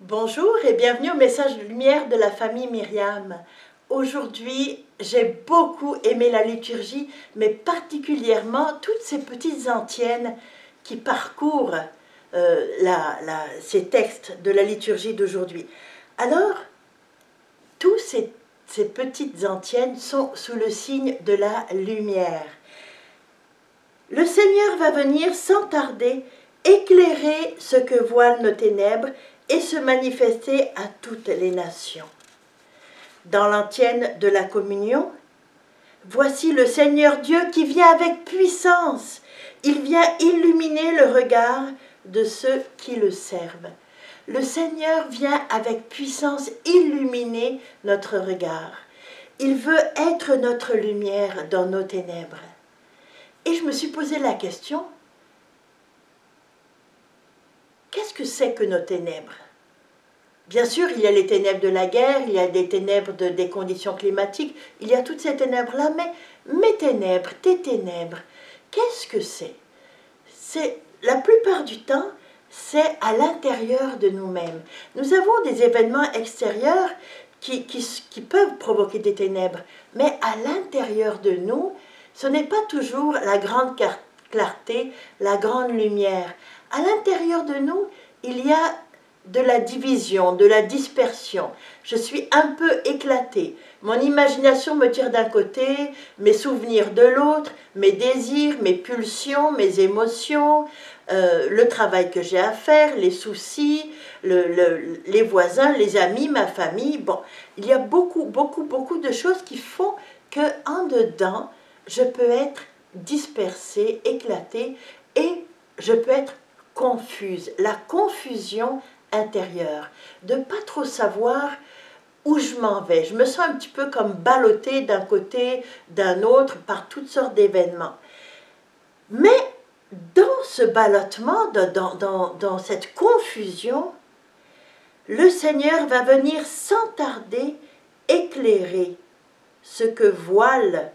Bonjour et bienvenue au message de lumière de la famille Myriam. Aujourd'hui, j'ai beaucoup aimé la liturgie, mais particulièrement toutes ces petites antiennes qui parcourent ces textes de la liturgie d'aujourd'hui. Alors, tous ces petites antiennes sont sous le signe de la lumière. Le Seigneur va venir sans tarder éclairer ce que voilent nos ténèbres et se manifester à toutes les nations. Dans l'antienne de la communion, voici le Seigneur Dieu qui vient avec puissance. Il vient illuminer le regard de ceux qui le servent. Le Seigneur vient avec puissance illuminer notre regard. Il veut être notre lumière dans nos ténèbres. Et je me suis posé la question, qu'est-ce que c'est que nos ténèbres? Bien sûr, il y a les ténèbres de la guerre, il y a des ténèbres des conditions climatiques, il y a toutes ces ténèbres-là, mais mes ténèbres, tes ténèbres, qu'est-ce que c'est? La plupart du temps, c'est à l'intérieur de nous-mêmes. Nous avons des événements extérieurs qui peuvent provoquer des ténèbres, mais à l'intérieur de nous, ce n'est pas toujours la grande clarté, la grande lumière. À l'intérieur de nous, il y a de la division, de la dispersion. Je suis un peu éclatée. Mon imagination me tire d'un côté, mes souvenirs de l'autre, mes désirs, mes pulsions, mes émotions, le travail que j'ai à faire, les soucis, les voisins, les amis, ma famille. Bon, il y a beaucoup de choses qui font qu'en dedans, je peux être dispersée, éclatée, et je peux être confuse. La confusion intérieure, de ne pas trop savoir où je m'en vais. Je me sens un petit peu comme ballottée d'un côté, d'un autre, par toutes sortes d'événements. Mais dans ce ballottement, dans cette confusion, le Seigneur va venir sans tarder éclairer ce que voilent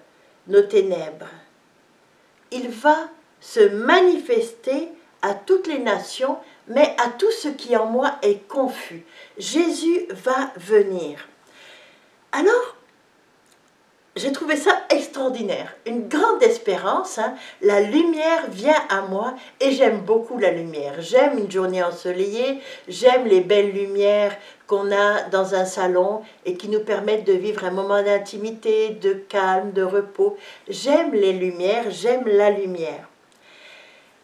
nos ténèbres. Il va se manifester à toutes les nations, mais à tout ce qui en moi est confus. Jésus va venir. Alors, j'ai trouvé ça extraordinaire, une grande espérance. La lumière vient à moi et j'aime beaucoup la lumière. J'aime une journée ensoleillée, j'aime les belles lumières qu'on a dans un salon et qui nous permettent de vivre un moment d'intimité, de calme, de repos. J'aime les lumières, j'aime la lumière.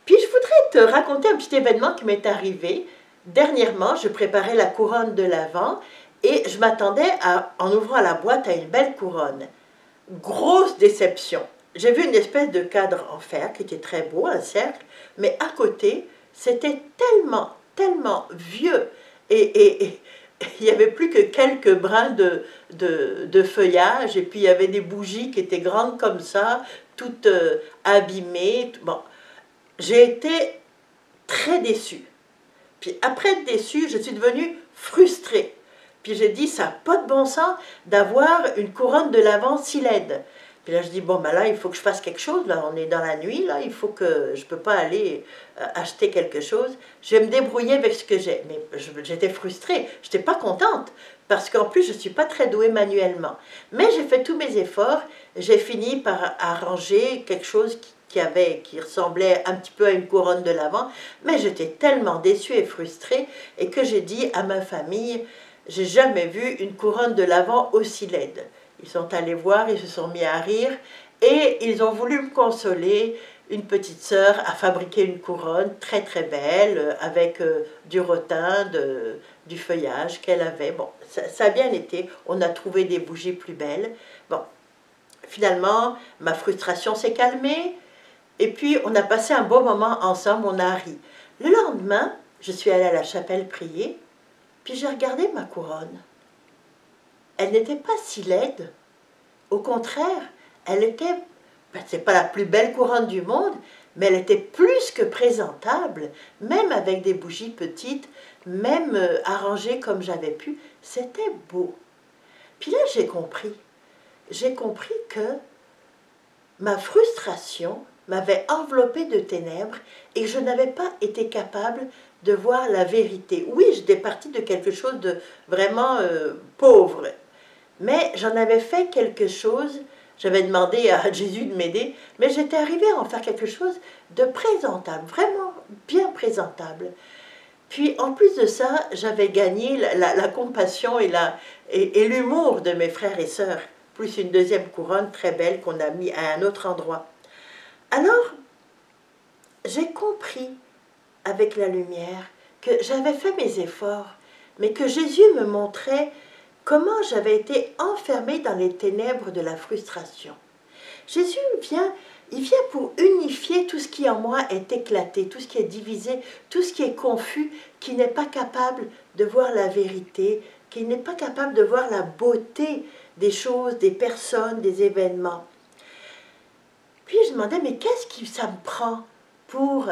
Puis je voudrais te raconter un petit événement qui m'est arrivé. Dernièrement, je préparais la couronne de l'Avent et je m'attendais, en ouvrant la boîte, à une belle couronne. Grosse déception. J'ai vu une espèce de cadre en fer qui était très beau, un cercle, mais à côté, c'était tellement vieux et il n'y avait plus que quelques brins de feuillage, et puis il y avait des bougies qui étaient grandes comme ça, toutes abîmées. Bon, j'ai été très déçue. Puis après être déçue, je suis devenue frustrée. Puis j'ai dit, ça n'a pas de bon sens d'avoir une couronne de l'Avent si laide. Puis là, je dis, bon, ben là, il faut que je fasse quelque chose. Là, on est dans la nuit, là, il faut que je ne peux pas aller acheter quelque chose. Je vais me débrouiller avec ce que j'ai. Mais j'étais frustrée, je n'étais pas contente, parce qu'en plus, je ne suis pas très douée manuellement. Mais j'ai fait tous mes efforts, j'ai fini par arranger quelque chose qui ressemblait un petit peu à une couronne de l'Avent, mais j'étais tellement déçue et frustrée, et que j'ai dit à ma famille, j'ai jamais vu une couronne de l'Avent aussi laide. Ils sont allés voir, ils se sont mis à rire, et ils ont voulu me consoler. Une petite sœur a fabriqué une couronne très belle, avec du rotin, du feuillage qu'elle avait. Bon, ça a bien été, on a trouvé des bougies plus belles. Bon, finalement, ma frustration s'est calmée, et puis on a passé un beau moment ensemble, on a ri. Le lendemain, je suis allée à la chapelle prier, puis j'ai regardé ma couronne. Elle n'était pas si laide. Au contraire, elle était, c'est pas la plus belle couronne du monde, mais elle était plus que présentable, même avec des bougies petites, même arrangées comme j'avais pu. C'était beau. Puis là, j'ai compris que ma frustration m'avait enveloppée de ténèbres et que je n'avais pas été capable de voir la vérité. Oui, j'étais partie de quelque chose de vraiment pauvre, mais j'en avais fait quelque chose, j'avais demandé à Jésus de m'aider, mais j'étais arrivée à en faire quelque chose de présentable, vraiment bien présentable. Puis en plus de ça, j'avais gagné la compassion et l'humour de mes frères et sœurs, plus une deuxième couronne très belle qu'on a mis à un autre endroit. Alors, j'ai compris avec la lumière que j'avais fait mes efforts, mais que Jésus me montrait comment j'avais été enfermée dans les ténèbres de la frustration. Jésus il vient pour unifier tout ce qui en moi est éclaté, tout ce qui est divisé, tout ce qui est confus, qui n'est pas capable de voir la vérité, qui n'est pas capable de voir la beauté des choses, des personnes, des événements. Puis je me demandais, mais qu'est-ce que ça me prend pour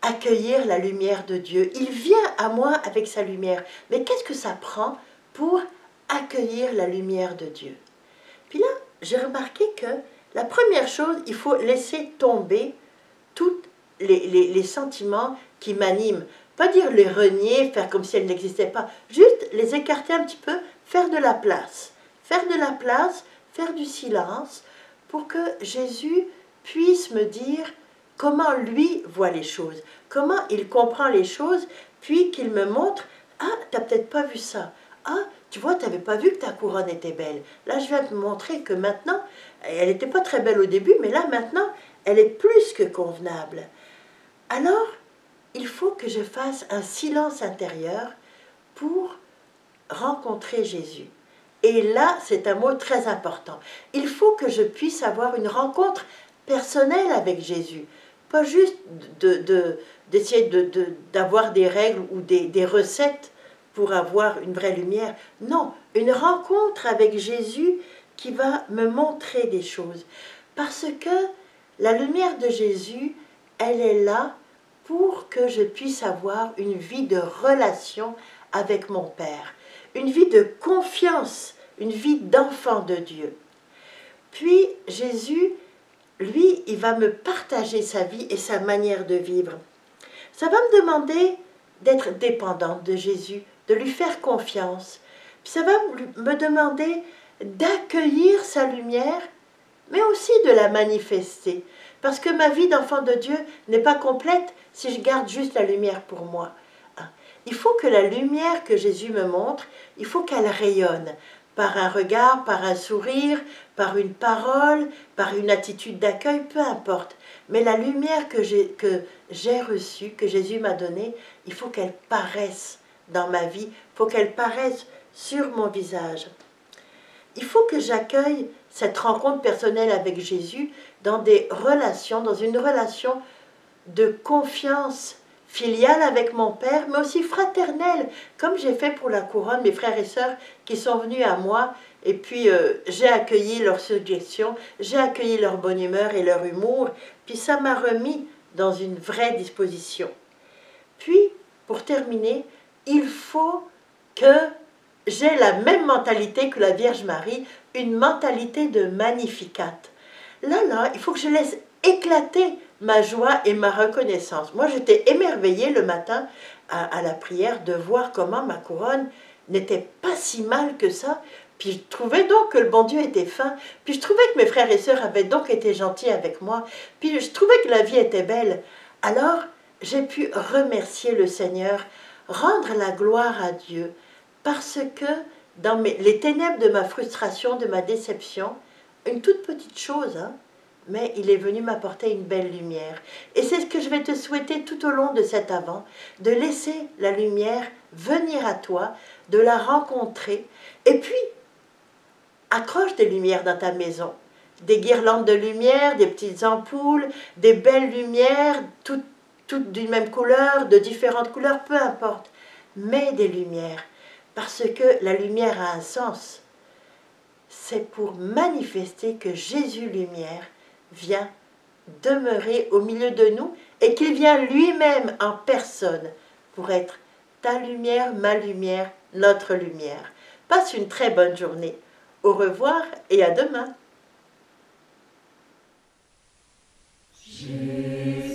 accueillir la lumière de Dieu? Il vient à moi avec sa lumière, mais qu'est-ce que ça prend pour accueillir la lumière de Dieu? Puis là, j'ai remarqué que la première chose, il faut laisser tomber tous les sentiments qui m'animent. Pas dire les renier, faire comme si elles n'existaient pas, juste les écarter un petit peu, faire de la place. Faire de la place, faire du silence, pour que Jésus puisse me dire comment lui voit les choses, comment il comprend les choses, puis qu'il me montre « Ah, tu n'as peut-être pas vu ça. Ah, tu vois, tu n'avais pas vu que ta couronne était belle. Là, je viens te montrer que maintenant, elle n'était pas très belle au début, mais là, maintenant, elle est plus que convenable. » Alors, il faut que je fasse un silence intérieur pour rencontrer Jésus. Et là, c'est un mot très important. Il faut que je puisse avoir une rencontre personnelle avec Jésus. Pas juste d'essayer d'avoir des règles ou des recettes pour avoir une vraie lumière. Non, une rencontre avec Jésus qui va me montrer des choses. Parce que la lumière de Jésus, elle est là pour que je puisse avoir une vie de relation avec mon Père, une vie de confiance, une vie d'enfant de Dieu. Puis Jésus, lui, il va me partager sa vie et sa manière de vivre. Ça va me demander d'être dépendante de Jésus, de lui faire confiance. Puis ça va me demander d'accueillir sa lumière, mais aussi de la manifester. Parce que ma vie d'enfant de Dieu n'est pas complète si je garde juste la lumière pour moi. Il faut que la lumière que Jésus me montre, il faut qu'elle rayonne par un regard, par un sourire, par une parole, par une attitude d'accueil, peu importe. Mais la lumière que j'ai reçue, que Jésus m'a donnée, il faut qu'elle paraisse dans ma vie, il faut qu'elle paraisse sur mon visage. Il faut que j'accueille cette rencontre personnelle avec Jésus dans des relations, dans une relation de confiance filiale avec mon Père, mais aussi fraternelle, comme j'ai fait pour la couronne, mes frères et sœurs qui sont venus à moi, et puis j'ai accueilli leurs suggestions, j'ai accueilli leur bonne humeur et leur humour, puis ça m'a remis dans une vraie disposition. Puis, pour terminer, il faut que j'ai la même mentalité que la Vierge Marie, une mentalité de Magnificat. Là, il faut que je laisse éclater ma joie et ma reconnaissance. Moi, j'étais émerveillée le matin à la prière de voir comment ma couronne n'était pas si mal que ça. Puis je trouvais donc que le bon Dieu était fin. Puis je trouvais que mes frères et sœurs avaient donc été gentils avec moi. Puis je trouvais que la vie était belle. Alors, j'ai pu remercier le Seigneur, rendre la gloire à Dieu, parce que dans les ténèbres de ma frustration, de ma déception, une toute petite chose, mais il est venu m'apporter une belle lumière. Et c'est ce que je vais te souhaiter tout au long de cet Avent, de laisser la lumière venir à toi, de la rencontrer, et puis accroche des lumières dans ta maison, des guirlandes de lumière, des petites ampoules, des belles lumières, toutes d'une même couleur, de différentes couleurs, peu importe, mais des lumières, parce que la lumière a un sens. C'est pour manifester que Jésus lumière vient demeurer au milieu de nous et qu'il vient lui-même en personne pour être ta lumière, ma lumière, notre lumière. Passe une très bonne journée. Au revoir et à demain. Jésus.